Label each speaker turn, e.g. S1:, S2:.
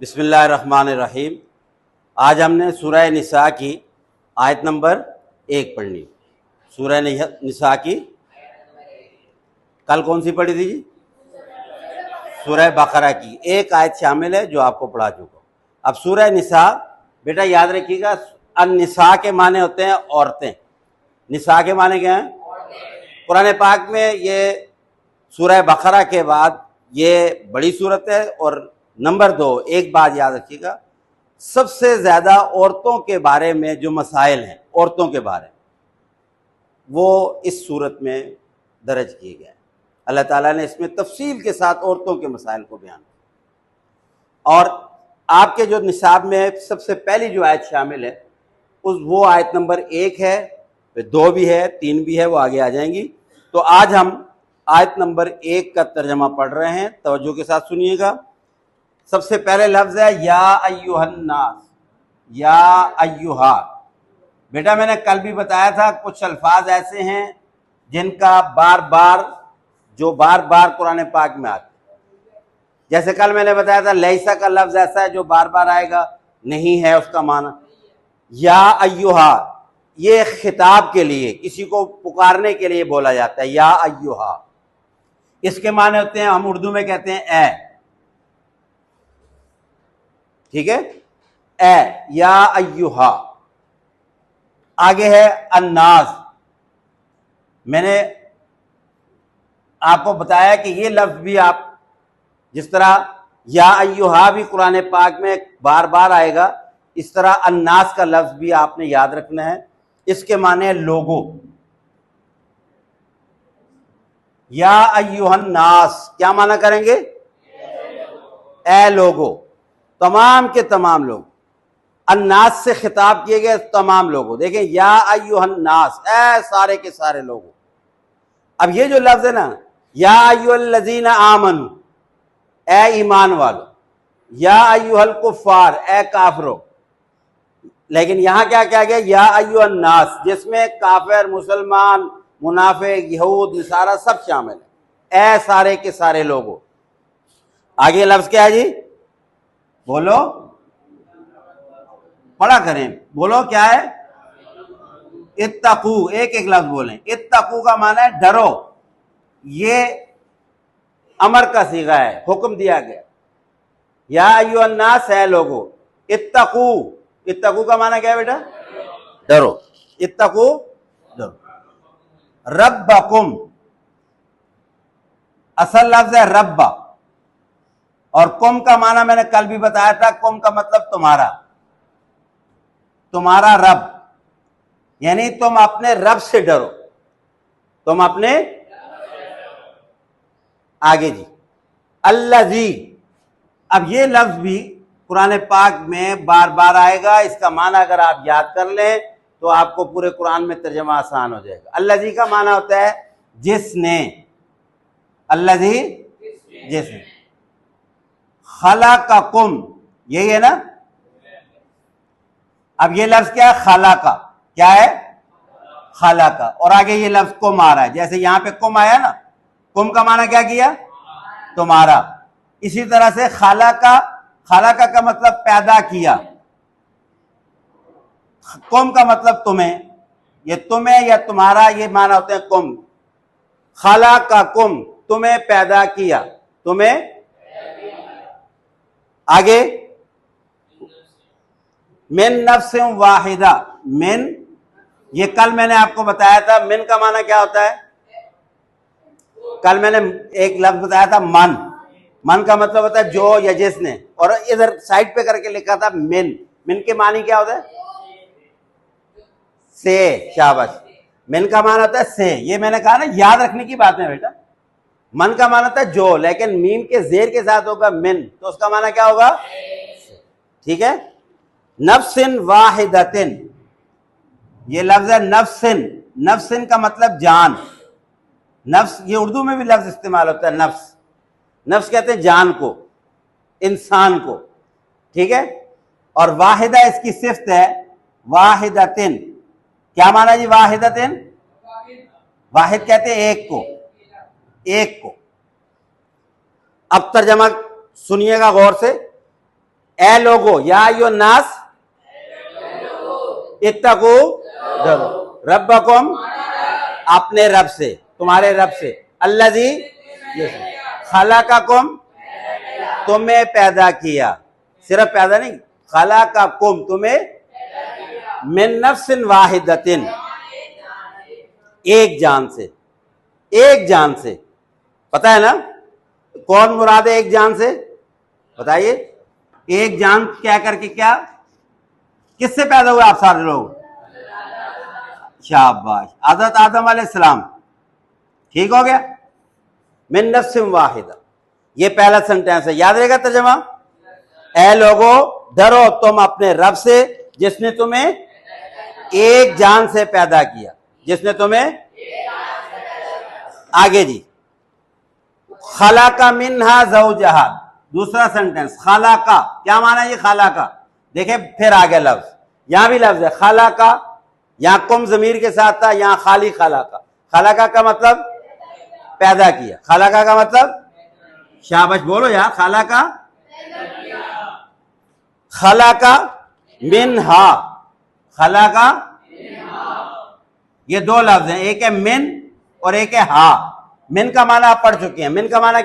S1: बिस्मिल्लाहिर्रहमानिर्रहीम। आज हमने सूरह निसा की आयत नंबर 1 पढ़नी। सूरह निसा की कल कौन सी पढ़ी थी जी? सूरह बकरा की एक आयत शामिल है जो आपको पढ़ा चुका। अब सूरह निसा, बेटा याद रखिएगा, निसा के माने होते हैं औरतें। निसा के माने क्या हैं? कुरान पाक में ये सूरह बकरा के बाद ये बड़ी सूरत है। और नंबर 2, एक बात याद रखिएगा, सबसे ज्यादा औरतों के बारे में जो मसाइल हैं, औरतों के बारे में, वो इस सूरत में दर्ज किए गए हैं। अल्लाह ताला ने इसमें तफसील के साथ औरतों के मसाइल को बयान किया। और आपके जो निसाब में सबसे पहली जो आयत शामिल है वो आयत नंबर 1 है, 2 भी है, 3 भी है, वो आगे आ जाएंगी। तो आज हम आयत नंबर 1 का तर्जमा पढ़ रहे हैं, तवज्जो के साथ सुनिएगा। सबसे पहले लफ्ज है या अय्युहन्नास, या अय्युहा। बेटा मैंने कल भी बताया था कुछ अल्फाज ऐसे हैं जिनका बार बार कुरान पाक में आते। जैसे कल मैंने बताया था लैसा का लफ्ज ऐसा है जो बार बार आएगा, नहीं है उसका माना। या अय्युहा ये खिताब के लिए, किसी को पुकारने के लिए बोला जाता है, या अय्युहा। इसके माने होते हैं, हम उर्दू में कहते हैं ए, ठीक है, ए, या अय्युहा। आगे है अन्नास। मैंने आपको बताया कि ये लफ्ज भी आप जिस तरह या अय्युहा भी कुरान पाक में बार बार आएगा, इस तरह अन्नास का लफ्ज भी आपने याद रखना है। इसके माने लोगो। या अय्युहन्नास क्या माना करेंगे? ए लोगो, तमाम के तमाम लोग। अन्नास से खिताब किए गए तमाम लोगों। देखें, या अय्युहन्नास, ए सारे के सारे लोगों। अब ये जो लफ्ज है ना, या अय्युहल्लज़ीना आमनू, ए ईमान वालो, या अय्युहल कुफ्फार, ए काफिरो। लेकिन यहां क्या कहा गया? या अय्युहन्नास, जिसमें काफिर, मुसलमान, मुनाफिक, यहूद, नसारा सब शामिल है। ए सारे के सारे लोगों। आगे लफ्ज क्या है जी? बोलो, पढ़ा करें, बोलो क्या है? इत्तकू। एक एक लफ्ज बोलें। इत्तकू का माना है डरो। ये अमर का सीगा है, हुक्म दिया गया। या अय्युहन्नास है लोगो, इत्तकू। इत्तकू का माना क्या है बेटा? डरो। इत्तकू, डरो। रब्बकुम, असल लफ्ज है रब्बा। और कुम का माना मैंने कल भी बताया था, कुम का मतलब तुम्हारा, तुम्हारा रब, यानी तुम अपने रब से डरो, तुम अपने। आगे जी, अल्लज़ी। अब ये लफ्ज भी कुरान पाक में बार बार आएगा। इसका माना अगर आप याद कर लें तो आपको पूरे कुरान में तर्जमा आसान हो जाएगा। अल्लज़ी का माना होता है जिसने। अल्लज़ी, जिसने। खलक़कुम, यही है ना? अब ये लफ्ज क्या है? खलक़ा। क्या है? खलक़ा। और आगे ये लफ्ज कुम आ रहा है। जैसे यहां पे कुम आया ना, कुम का माना क्या किया? तुम्हारा। इसी तरह से खलक़ा, खलक़ा का मतलब पैदा किया, कुम का मतलब तुम्हें। ये तुम्हें या तुम्हारा ये माना होते हैं कुम। खलक़कुम, तुम्हें पैदा किया, तुम्हें। आगे मिन नफ्सिन वाहिदा। मिन, ये कल मैंने आपको बताया था, मिन का माना क्या होता है? कल मैंने एक लफ्ज बताया था मन। मन का मतलब होता है जो या जिसने। और इधर साइड पे करके लिखा था मिन। मिन के मानी क्या होता है? से। शाबाश। मिन का माना होता है से। ये मैंने कहा ना, याद रखने की बात है बेटा। मन का माना था जो, लेकिन मीम के जेर के साथ होगा मिन, तो उसका माना क्या होगा? ठीक है। नफ्सिन वाहिदतिन, ये लफ्ज है नफ्सिन। नफ्सिन का मतलब जान। नफ्स, ये उर्दू में भी लफ्ज इस्तेमाल होता है नफ्स। नफ्स कहते हैं जान को, इंसान को, ठीक है। और वाहिदा इसकी सिफ्त है, वाहिदतिन। क्या माना जी वाहिदतिन? वाहिद कहते हैं एक को, एक को। अब तर्जमा सुनिएगा गौर से। ए लोगो या यो नास इत्तकू डरो रब्बकुम अपने रब से, तुम्हारे रब से, अल्लज़ी खलक़कुम तुम्हें पैदा किया, सिर्फ पैदा नहीं, खलक़कुम तुम्हें मिन नफ्सिन वाहिदतिन एक जान से, एक जान से, पता है ना कौन मुराद है एक जान से? बताइए, एक जान क्या करके, क्या किससे पैदा हुए आप सारे लोग? शाबाश, हज़रत आदम अलैहिस्सलाम, ठीक हो गया। मिन नफ्सिन वाहिदा, ये पहला सेंटेंस है, याद रहेगा तर्जुमा। ए लोगो डरो तुम अपने रब से जिसने तुम्हें एक जान से पैदा किया, जिसने तुम्हें, आगे जी, खलाका मिन्हा ज़ौजहा, दूसरा सेंटेंस खलाका, क्या माना ये खलाका? देखें फिर आगे लफ्ज, यहां भी लफ्ज है खलाका, यहां कुम जमीर के साथ था, यहां खाली खलाका। खलाका का मतलब पैदा किया, खलाका का मतलब, शाबाश बोलो यार, खलाका, खलाका मिन्हा, खलाका, ये दो लफ्ज हैं, एक है मिन और एक है हा। मिन का माना आप पढ़ चुके हैं, मिन का माना